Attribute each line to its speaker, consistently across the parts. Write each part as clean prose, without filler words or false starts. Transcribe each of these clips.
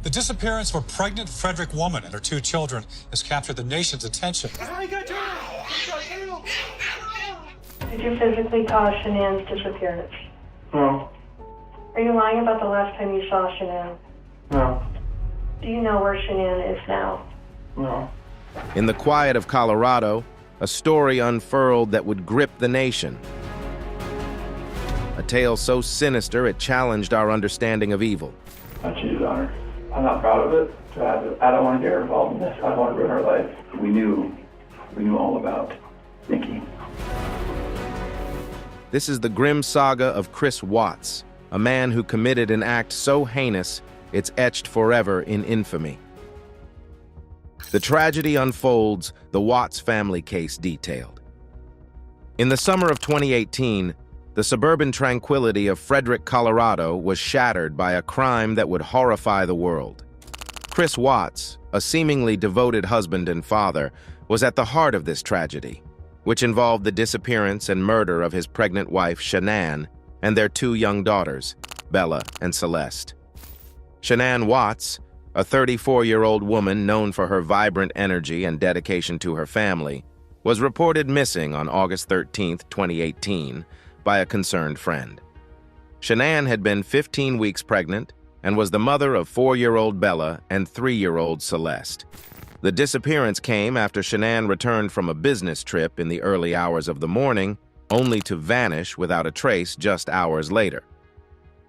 Speaker 1: The disappearance of a pregnant Frederick woman and her 2 children has captured the nation's attention.
Speaker 2: Did you physically cause Shanann's disappearance?
Speaker 3: No.
Speaker 2: Are you lying about the last time you saw Shanann?
Speaker 3: No.
Speaker 2: Do you know where Shanann is now?
Speaker 3: No.
Speaker 4: In the quiet of Colorado, a story unfurled that would grip the nation. A tale so sinister it challenged our understanding of evil.
Speaker 3: I cheated on her. I'm not proud of it. I don't want to get her involved in this. I don't want to ruin her life. We knew all about Nikki.
Speaker 4: This is the grim saga of Chris Watts, a man who committed an act so heinous it's etched forever in infamy. The tragedy unfolds, the Watts family case detailed. In the summer of 2018, the suburban tranquility of Frederick, Colorado was shattered by a crime that would horrify the world. Chris Watts, a seemingly devoted husband and father, was at the heart of this tragedy, which involved the disappearance and murder of his pregnant wife, Shanann, and their 2 young daughters, Bella and Celeste. Shanann Watts, a 34-year-old woman known for her vibrant energy and dedication to her family, was reported missing on August 13, 2018, by a concerned friend. Shanann had been 15 weeks pregnant and was the mother of 4-year-old Bella and 3-year-old Celeste. The disappearance came after Shanann returned from a business trip in the early hours of the morning, only to vanish without a trace just hours later.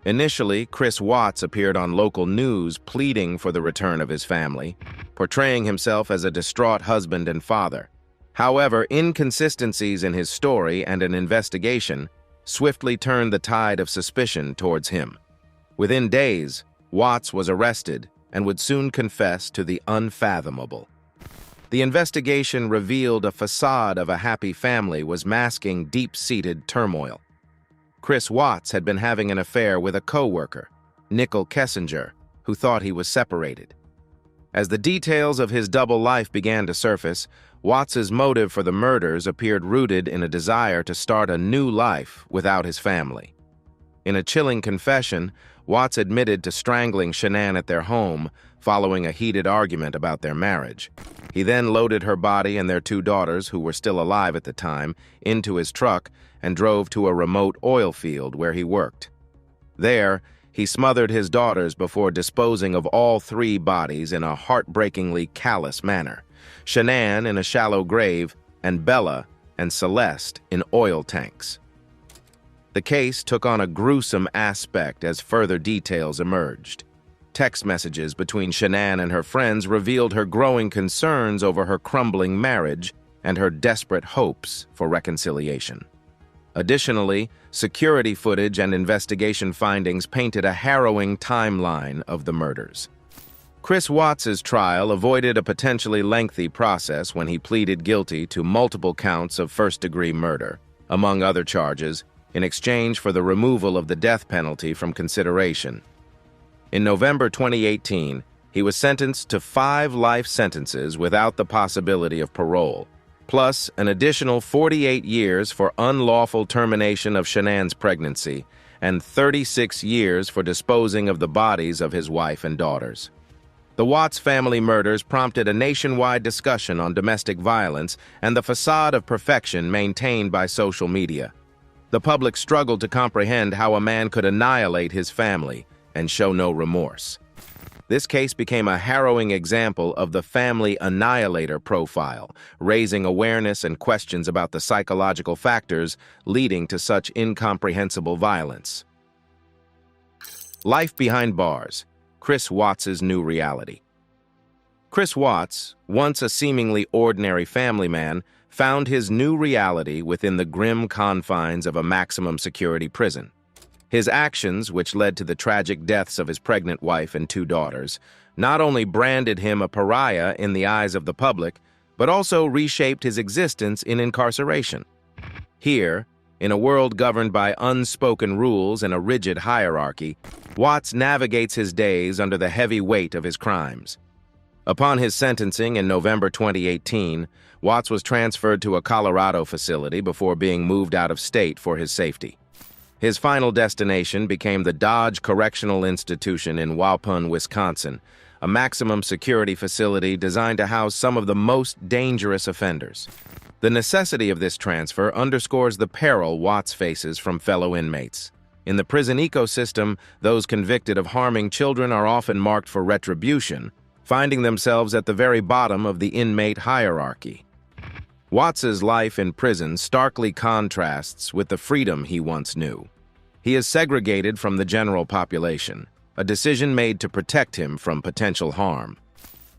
Speaker 4: Initially, Chris Watts appeared on local news pleading for the return of his family, portraying himself as a distraught husband and father. However, inconsistencies in his story and an investigation swiftly turned the tide of suspicion towards him. Within days, Watts was arrested and would soon confess to the unfathomable. The investigation revealed a facade of a happy family was masking deep-seated turmoil. Chris Watts had been having an affair with a co-worker, Nicole Kessinger, who thought he was separated. As the details of his double life began to surface, Watts's motive for the murders appeared rooted in a desire to start a new life without his family. In a chilling confession, Watts admitted to strangling Shanann at their home following a heated argument about their marriage. He then loaded her body and their 2 daughters, who were still alive at the time, into his truck and drove to a remote oil field where he worked. There, he smothered his daughters before disposing of all 3 bodies in a heartbreakingly callous manner, Shanann in a shallow grave and Bella and Celeste in oil tanks. The case took on a gruesome aspect as further details emerged. Text messages between Shanann and her friends revealed her growing concerns over her crumbling marriage and her desperate hopes for reconciliation. Additionally, security footage and investigation findings painted a harrowing timeline of the murders. Chris Watts's trial avoided a potentially lengthy process when he pleaded guilty to multiple counts of first-degree murder, among other charges, in exchange for the removal of the death penalty from consideration. In November 2018, he was sentenced to 5 life sentences without the possibility of parole, plus an additional 48 years for unlawful termination of Shanann's pregnancy and 36 years for disposing of the bodies of his wife and daughters. The Watts family murders prompted a nationwide discussion on domestic violence and the facade of perfection maintained by social media. The public struggled to comprehend how a man could annihilate his family and show no remorse. This case became a harrowing example of the family annihilator profile, raising awareness and questions about the psychological factors leading to such incomprehensible violence. Life behind bars, Chris Watts's new reality. Chris Watts, once a seemingly ordinary family man, found his new reality within the grim confines of a maximum security prison. His actions, which led to the tragic deaths of his pregnant wife and 2 daughters, not only branded him a pariah in the eyes of the public, but also reshaped his existence in incarceration. Here, in a world governed by unspoken rules and a rigid hierarchy, Watts navigates his days under the heavy weight of his crimes. Upon his sentencing in November 2018, Watts was transferred to a Colorado facility before being moved out of state for his safety. His final destination became the Dodge Correctional Institution in Waupun, Wisconsin, a maximum security facility designed to house some of the most dangerous offenders. The necessity of this transfer underscores the peril Watts faces from fellow inmates. In the prison ecosystem, those convicted of harming children are often marked for retribution, finding themselves at the very bottom of the inmate hierarchy. Watts's life in prison starkly contrasts with the freedom he once knew. He is segregated from the general population, a decision made to protect him from potential harm.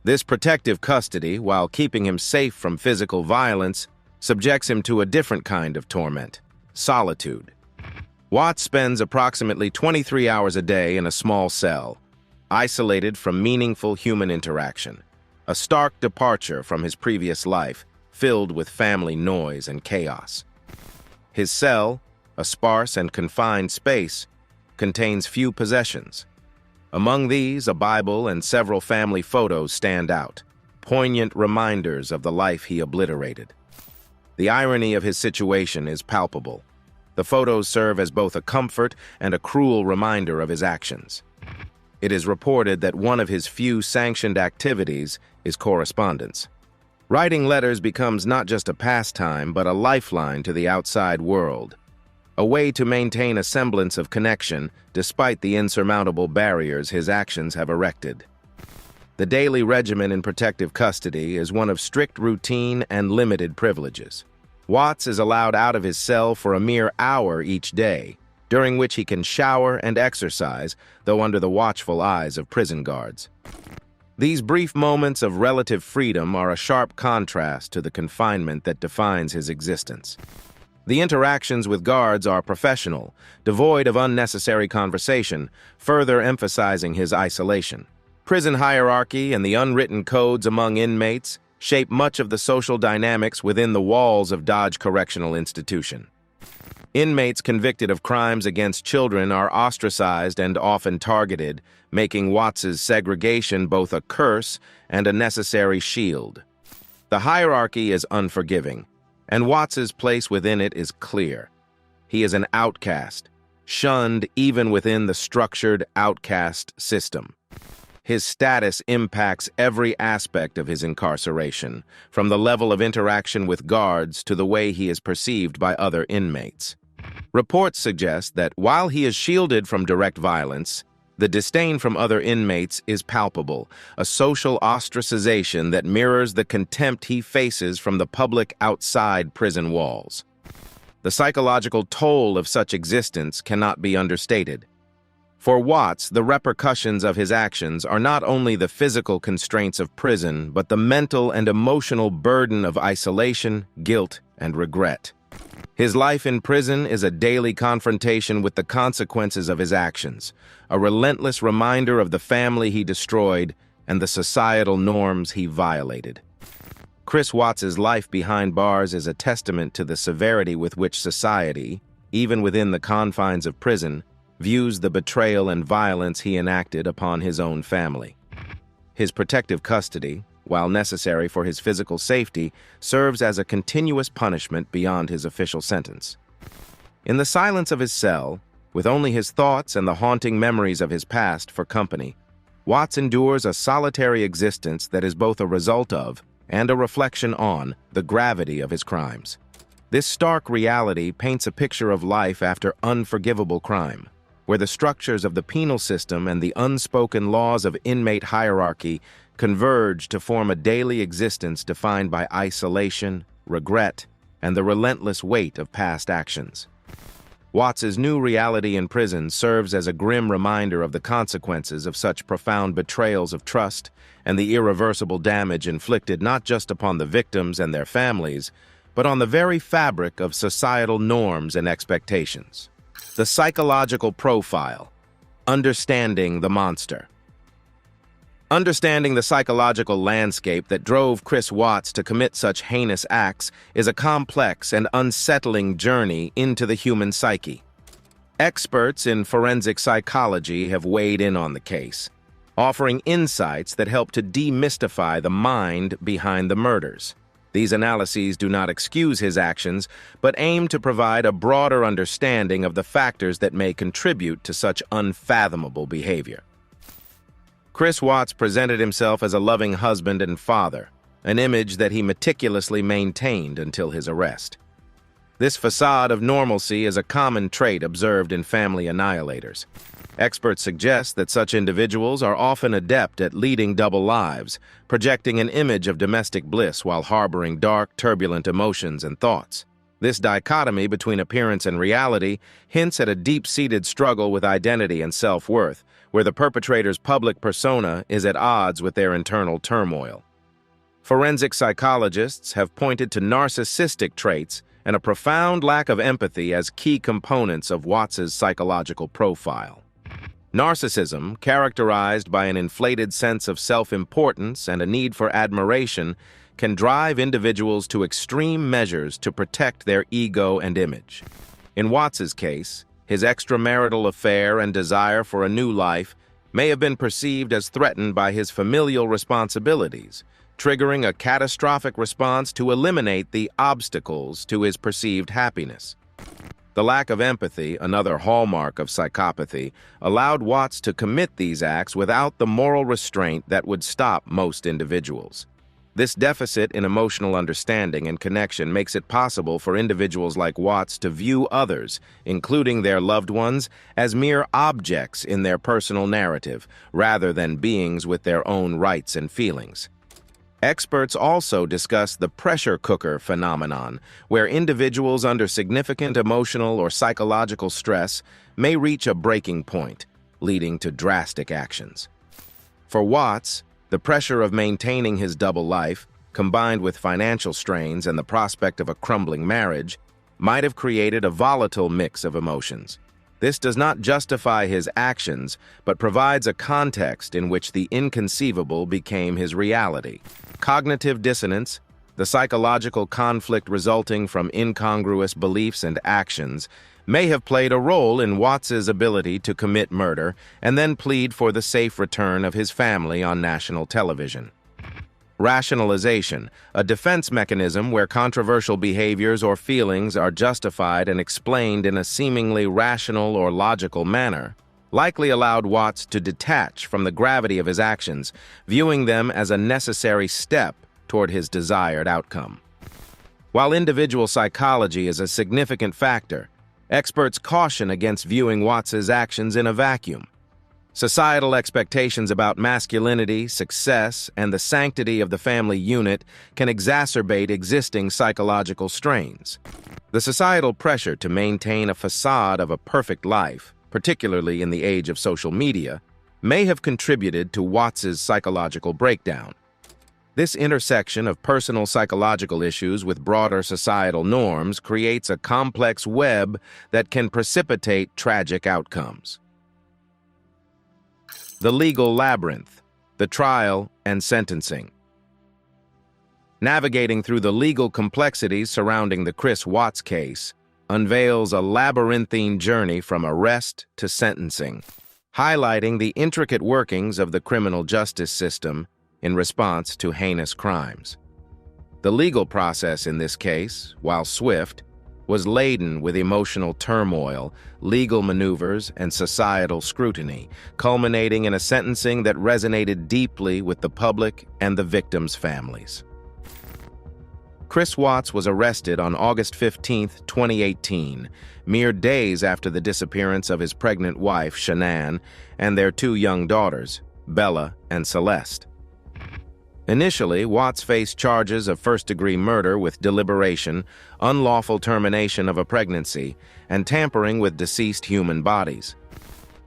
Speaker 4: This protective custody, while keeping him safe from physical violence, subjects him to a different kind of torment: solitude. Watts spends approximately 23 hours a day in a small cell, isolated from meaningful human interaction, a stark departure from his previous life, filled with family noise and chaos. His cell, a sparse and confined space, contains few possessions. Among these, a Bible and several family photos stand out, poignant reminders of the life he obliterated. The irony of his situation is palpable. The photos serve as both a comfort and a cruel reminder of his actions. It is reported that one of his few sanctioned activities is correspondence. Writing letters becomes not just a pastime, but a lifeline to the outside world, a way to maintain a semblance of connection despite the insurmountable barriers his actions have erected. The daily regimen in protective custody is one of strict routine and limited privileges. Watts is allowed out of his cell for a mere hour each day, during which he can shower and exercise, though under the watchful eyes of prison guards. These brief moments of relative freedom are a sharp contrast to the confinement that defines his existence. The interactions with guards are professional, devoid of unnecessary conversation, further emphasizing his isolation. Prison hierarchy and the unwritten codes among inmates shape much of the social dynamics within the walls of Dodge Correctional Institution. Inmates convicted of crimes against children are ostracized and often targeted, making Watts's segregation both a curse and a necessary shield. The hierarchy is unforgiving, and Watts's place within it is clear. He is an outcast, shunned even within the structured outcast system. His status impacts every aspect of his incarceration, from the level of interaction with guards to the way he is perceived by other inmates. Reports suggest that while he is shielded from direct violence, the disdain from other inmates is palpable, a social ostracization that mirrors the contempt he faces from the public outside prison walls. The psychological toll of such existence cannot be understated. For Watts, the repercussions of his actions are not only the physical constraints of prison, but the mental and emotional burden of isolation, guilt, and regret. His life in prison is a daily confrontation with the consequences of his actions, a relentless reminder of the family he destroyed and the societal norms he violated. Chris Watts's life behind bars is a testament to the severity with which society, even within the confines of prison, views the betrayal and violence he enacted upon his own family. His protective custody, while necessary for his physical safety, serves as a continuous punishment beyond his official sentence. In the silence of his cell, with only his thoughts and the haunting memories of his past for company, Watts endures a solitary existence that is both a result of and a reflection on the gravity of his crimes. This stark reality paints a picture of life after unforgivable crime, where the structures of the penal system and the unspoken laws of inmate hierarchy converge to form a daily existence defined by isolation, regret, and the relentless weight of past actions. Watts's new reality in prison serves as a grim reminder of the consequences of such profound betrayals of trust and the irreversible damage inflicted not just upon the victims and their families, but on the very fabric of societal norms and expectations. The psychological profile: understanding the monster. Understanding the psychological landscape that drove Chris Watts to commit such heinous acts is a complex and unsettling journey into the human psyche. Experts in forensic psychology have weighed in on the case, offering insights that help to demystify the mind behind the murders. These analyses do not excuse his actions, but aim to provide a broader understanding of the factors that may contribute to such unfathomable behavior. Chris Watts presented himself as a loving husband and father, an image that he meticulously maintained until his arrest. This facade of normalcy is a common trait observed in family annihilators. Experts suggest that such individuals are often adept at leading double lives, projecting an image of domestic bliss while harboring dark, turbulent emotions and thoughts. This dichotomy between appearance and reality hints at a deep-seated struggle with identity and self-worth, where the perpetrator's public persona is at odds with their internal turmoil. Forensic psychologists have pointed to narcissistic traits and a profound lack of empathy as key components of Watts's psychological profile. Narcissism, characterized by an inflated sense of self-importance and a need for admiration, can drive individuals to extreme measures to protect their ego and image. In Watts's case, his extramarital affair and desire for a new life may have been perceived as threatened by his familial responsibilities, triggering a catastrophic response to eliminate the obstacles to his perceived happiness. The lack of empathy, another hallmark of psychopathy, allowed Watts to commit these acts without the moral restraint that would stop most individuals. This deficit in emotional understanding and connection makes it possible for individuals like Watts to view others, including their loved ones, as mere objects in their personal narrative, rather than beings with their own rights and feelings. Experts also discuss the pressure cooker phenomenon, where individuals under significant emotional or psychological stress may reach a breaking point, leading to drastic actions. For Watts, the pressure of maintaining his double life, combined with financial strains and the prospect of a crumbling marriage, might have created a volatile mix of emotions. This does not justify his actions, but provides a context in which the inconceivable became his reality. Cognitive dissonance, the psychological conflict resulting from incongruous beliefs and actions, may have played a role in Watts's ability to commit murder and then plead for the safe return of his family on national television. Rationalization, a defense mechanism where controversial behaviors or feelings are justified and explained in a seemingly rational or logical manner, likely allowed Watts to detach from the gravity of his actions, viewing them as a necessary step toward his desired outcome. While individual psychology is a significant factor, experts caution against viewing Watts's actions in a vacuum. Societal expectations about masculinity, success, and the sanctity of the family unit can exacerbate existing psychological strains. The societal pressure to maintain a facade of a perfect life, particularly in the age of social media, may have contributed to Watts's psychological breakdown. This intersection of personal psychological issues with broader societal norms creates a complex web that can precipitate tragic outcomes. The legal labyrinth, the trial and sentencing. Navigating through the legal complexities surrounding the Chris Watts case unveils a labyrinthine journey from arrest to sentencing, highlighting the intricate workings of the criminal justice system in response to heinous crimes. The legal process in this case, while swift, was laden with emotional turmoil, legal maneuvers, and societal scrutiny, culminating in a sentencing that resonated deeply with the public and the victims' families. Chris Watts was arrested on August 15, 2018, mere days after the disappearance of his pregnant wife, Shanann, and their two young daughters, Bella and Celeste. Initially, Watts faced charges of first-degree murder with deliberation, unlawful termination of a pregnancy, and tampering with deceased human bodies.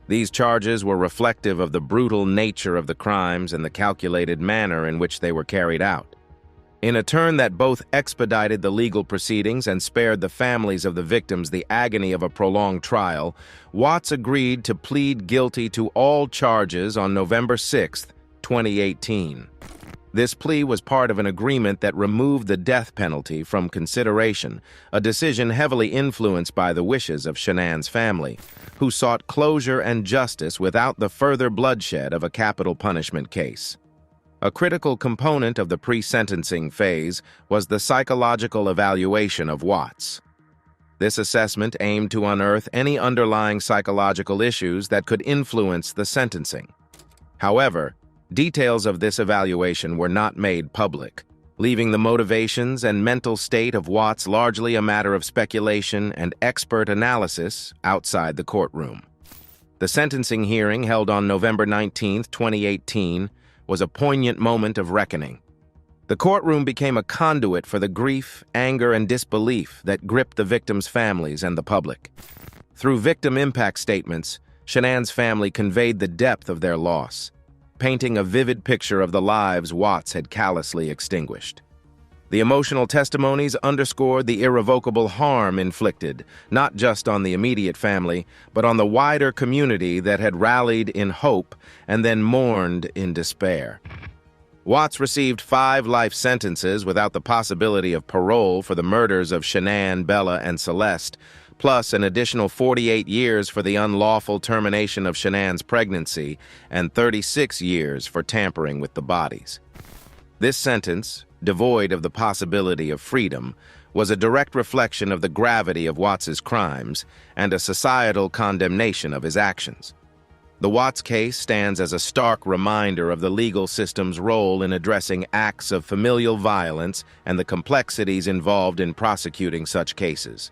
Speaker 4: These charges were reflective of the brutal nature of the crimes and the calculated manner in which they were carried out. In a turn that both expedited the legal proceedings and spared the families of the victims the agony of a prolonged trial, Watts agreed to plead guilty to all charges on November 6, 2018. This plea was part of an agreement that removed the death penalty from consideration, a decision heavily influenced by the wishes of Shanann's family, who sought closure and justice without the further bloodshed of a capital punishment case. A critical component of the pre-sentencing phase was the psychological evaluation of Watts. This assessment aimed to unearth any underlying psychological issues that could influence the sentencing. However, details of this evaluation were not made public, leaving the motivations and mental state of Watts largely a matter of speculation and expert analysis outside the courtroom. The sentencing hearing held on November 19, 2018, was a poignant moment of reckoning. The courtroom became a conduit for the grief, anger, and disbelief that gripped the victims' families and the public. Through victim impact statements, Shanann's family conveyed the depth of their loss, painting a vivid picture of the lives Watts had callously extinguished. The emotional testimonies underscored the irrevocable harm inflicted, not just on the immediate family, but on the wider community that had rallied in hope and then mourned in despair. Watts received 5 life sentences without the possibility of parole for the murders of Shanann, Bella, and Celeste, plus an additional 48 years for the unlawful termination of Shanann's pregnancy and 36 years for tampering with the bodies. This sentence, devoid of the possibility of freedom, was a direct reflection of the gravity of Watts's crimes and a societal condemnation of his actions. The Watts case stands as a stark reminder of the legal system's role in addressing acts of familial violence and the complexities involved in prosecuting such cases.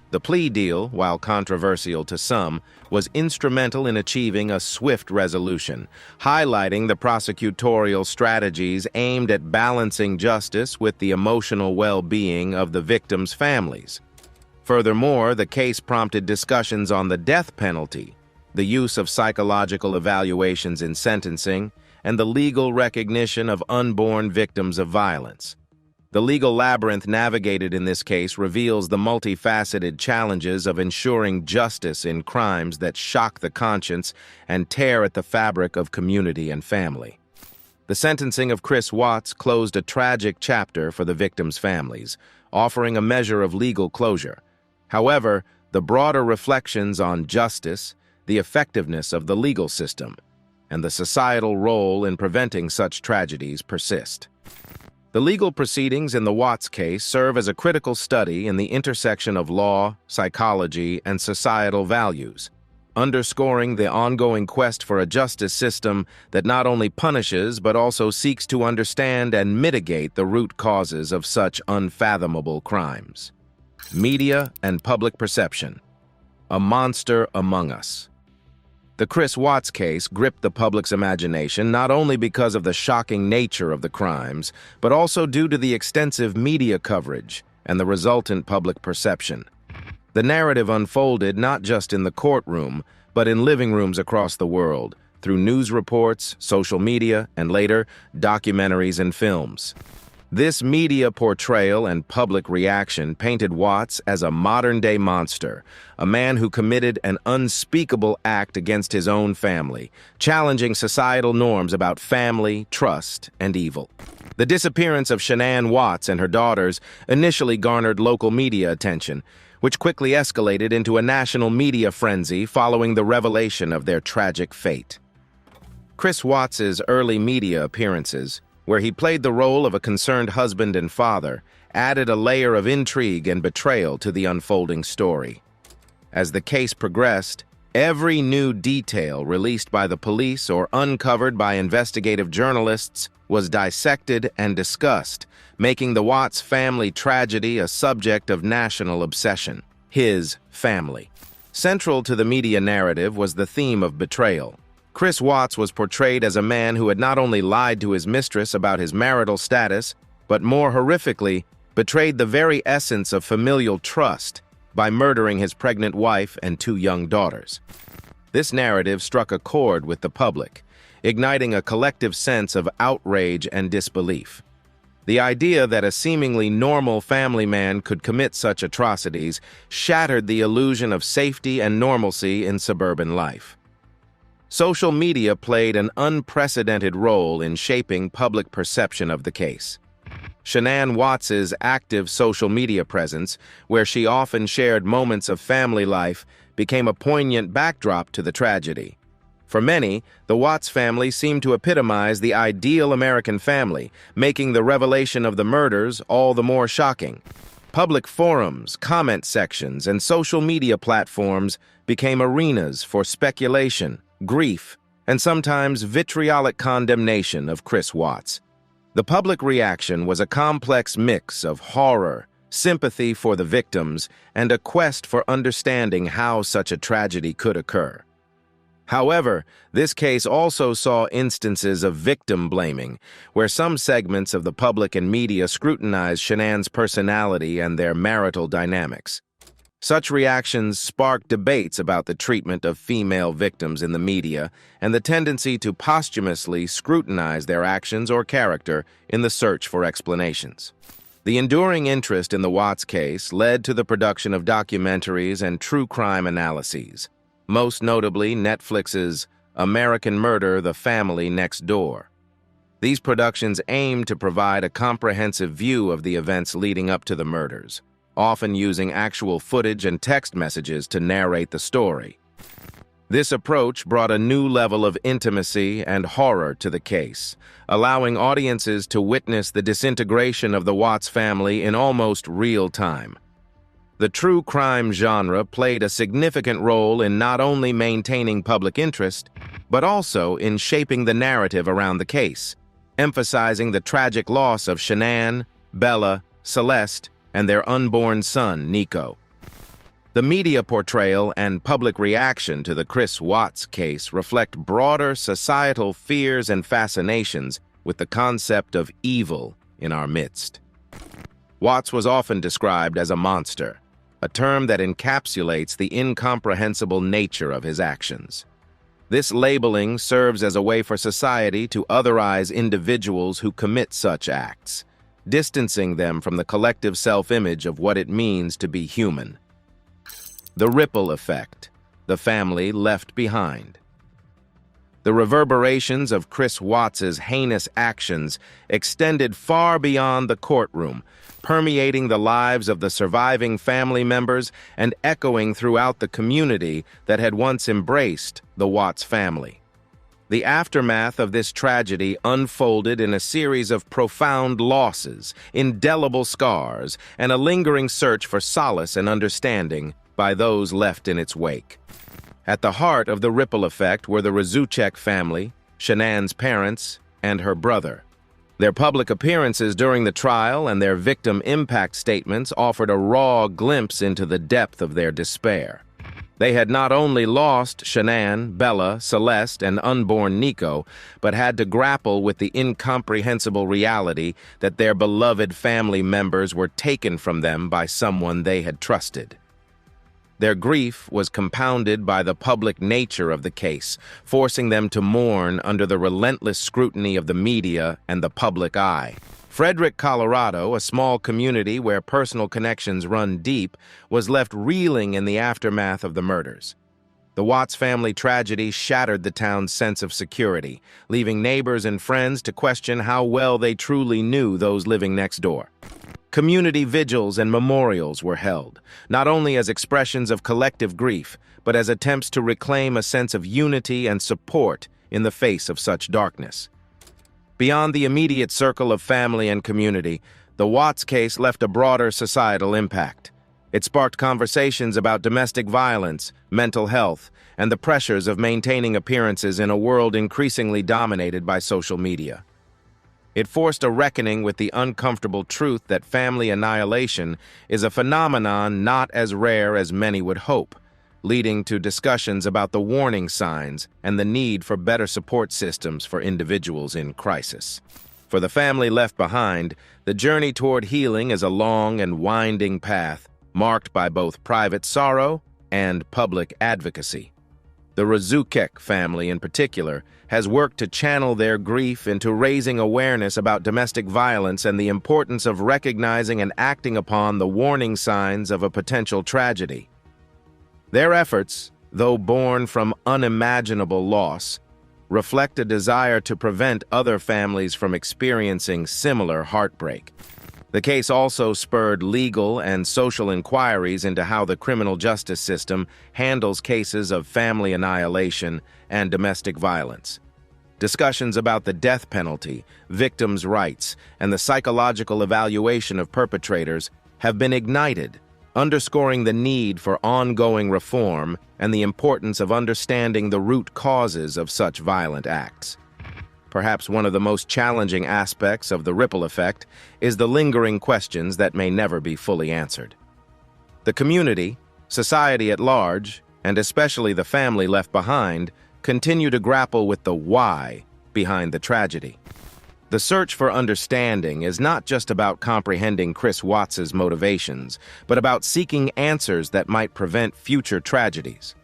Speaker 4: The plea deal, while controversial to some, was instrumental in achieving a swift resolution, highlighting the prosecutorial strategies aimed at balancing justice with the emotional well-being of the victims' families. Furthermore, the case prompted discussions on the death penalty, the use of psychological evaluations in sentencing, and the legal recognition of unborn victims of violence. The legal labyrinth navigated in this case reveals the multifaceted challenges of ensuring justice in crimes that shock the conscience and tear at the fabric of community and family. The sentencing of Chris Watts closed a tragic chapter for the victims' families, offering a measure of legal closure. However, the broader reflections on justice, the effectiveness of the legal system, and the societal role in preventing such tragedies persist. The legal proceedings in the Watts case serve as a critical study in the intersection of law, psychology, and societal values, underscoring the ongoing quest for a justice system that not only punishes but also seeks to understand and mitigate the root causes of such unfathomable crimes. Media and public perception. A monster among us. The Chris Watts case gripped the public's imagination not only because of the shocking nature of the crimes, but also due to the extensive media coverage and the resultant public perception. The narrative unfolded not just in the courtroom, but in living rooms across the world, through news reports, social media, and later, documentaries and films. This media portrayal and public reaction painted Watts as a modern-day monster, a man who committed an unspeakable act against his own family, challenging societal norms about family, trust, and evil. The disappearance of Shanann Watts and her daughters initially garnered local media attention, which quickly escalated into a national media frenzy following the revelation of their tragic fate. Chris Watts's early media appearances, where he played the role of a concerned husband and father, added a layer of intrigue and betrayal to the unfolding story. As the case progressed, every new detail released by the police or uncovered by investigative journalists was dissected and discussed, making the Watts family tragedy a subject of national obsession. His family. Central to the media narrative was the theme of betrayal. Chris Watts was portrayed as a man who had not only lied to his mistress about his marital status, but more horrifically, betrayed the very essence of familial trust by murdering his pregnant wife and 2 young daughters. This narrative struck a chord with the public, igniting a collective sense of outrage and disbelief. The idea that a seemingly normal family man could commit such atrocities shattered the illusion of safety and normalcy in suburban life. Social media played an unprecedented role in shaping public perception of the case. Shanann Watts's active social media presence, where she often shared moments of family life, became a poignant backdrop to the tragedy. For many, the Watts family seemed to epitomize the ideal American family, making the revelation of the murders all the more shocking. Public forums, comment sections, and social media platforms became arenas for speculation, grief, and sometimes vitriolic condemnation of Chris Watts. The public reaction was a complex mix of horror, sympathy for the victims, and a quest for understanding how such a tragedy could occur. However, this case also saw instances of victim blaming, where some segments of the public and media scrutinized Shanann's personality and their marital dynamics. Such reactions sparked debates about the treatment of female victims in the media and the tendency to posthumously scrutinize their actions or character in the search for explanations. The enduring interest in the Watts case led to the production of documentaries and true crime analyses, most notably Netflix's American Murder: The Family Next Door. These productions aim to provide a comprehensive view of the events leading up to the murders, often using actual footage and text messages to narrate the story. This approach brought a new level of intimacy and horror to the case, allowing audiences to witness the disintegration of the Watts family in almost real time. The true crime genre played a significant role in not only maintaining public interest, but also in shaping the narrative around the case, emphasizing the tragic loss of Shanann, Bella, Celeste, and their unborn son, Nico. The media portrayal and public reaction to the Chris Watts case reflect broader societal fears and fascinations with the concept of evil in our midst. Watts was often described as a monster, a term that encapsulates the incomprehensible nature of his actions. This labeling serves as a way for society to otherize individuals who commit such acts, distancing them from the collective self-image of what it means to be human. The ripple effect, the family left behind. The reverberations of Chris Watts's heinous actions extended far beyond the courtroom, permeating the lives of the surviving family members and echoing throughout the community that had once embraced the Watts family. The aftermath of this tragedy unfolded in a series of profound losses, indelible scars, and a lingering search for solace and understanding by those left in its wake. At the heart of the ripple effect were the Razuchek family, Shanann's parents, and her brother. Their public appearances during the trial and their victim impact statements offered a raw glimpse into the depth of their despair. They had not only lost Shanann, Bella, Celeste, and unborn Nico, but had to grapple with the incomprehensible reality that their beloved family members were taken from them by someone they had trusted. Their grief was compounded by the public nature of the case, forcing them to mourn under the relentless scrutiny of the media and the public eye. Frederick, Colorado, a small community where personal connections run deep, was left reeling in the aftermath of the murders. The Watts family tragedy shattered the town's sense of security, leaving neighbors and friends to question how well they truly knew those living next door. Community vigils and memorials were held, not only as expressions of collective grief, but as attempts to reclaim a sense of unity and support in the face of such darkness. Beyond the immediate circle of family and community, the Watts case left a broader societal impact. It sparked conversations about domestic violence, mental health, and the pressures of maintaining appearances in a world increasingly dominated by social media. It forced a reckoning with the uncomfortable truth that family annihilation is a phenomenon not as rare as many would hope, leading to discussions about the warning signs and the need for better support systems for individuals in crisis. For the family left behind, the journey toward healing is a long and winding path, marked by both private sorrow and public advocacy. The Razuchek family, in particular, has worked to channel their grief into raising awareness about domestic violence and the importance of recognizing and acting upon the warning signs of a potential tragedy. Their efforts, though born from unimaginable loss, reflect a desire to prevent other families from experiencing similar heartbreak. The case also spurred legal and social inquiries into how the criminal justice system handles cases of family annihilation and domestic violence. Discussions about the death penalty, victims' rights, and the psychological evaluation of perpetrators have been ignited, underscoring the need for ongoing reform and the importance of understanding the root causes of such violent acts. Perhaps one of the most challenging aspects of the ripple effect is the lingering questions that may never be fully answered. The community, society at large, and especially the family left behind, continue to grapple with the why behind the tragedy. The search for understanding is not just about comprehending Chris Watts' motivations, but about seeking answers that might prevent future tragedies.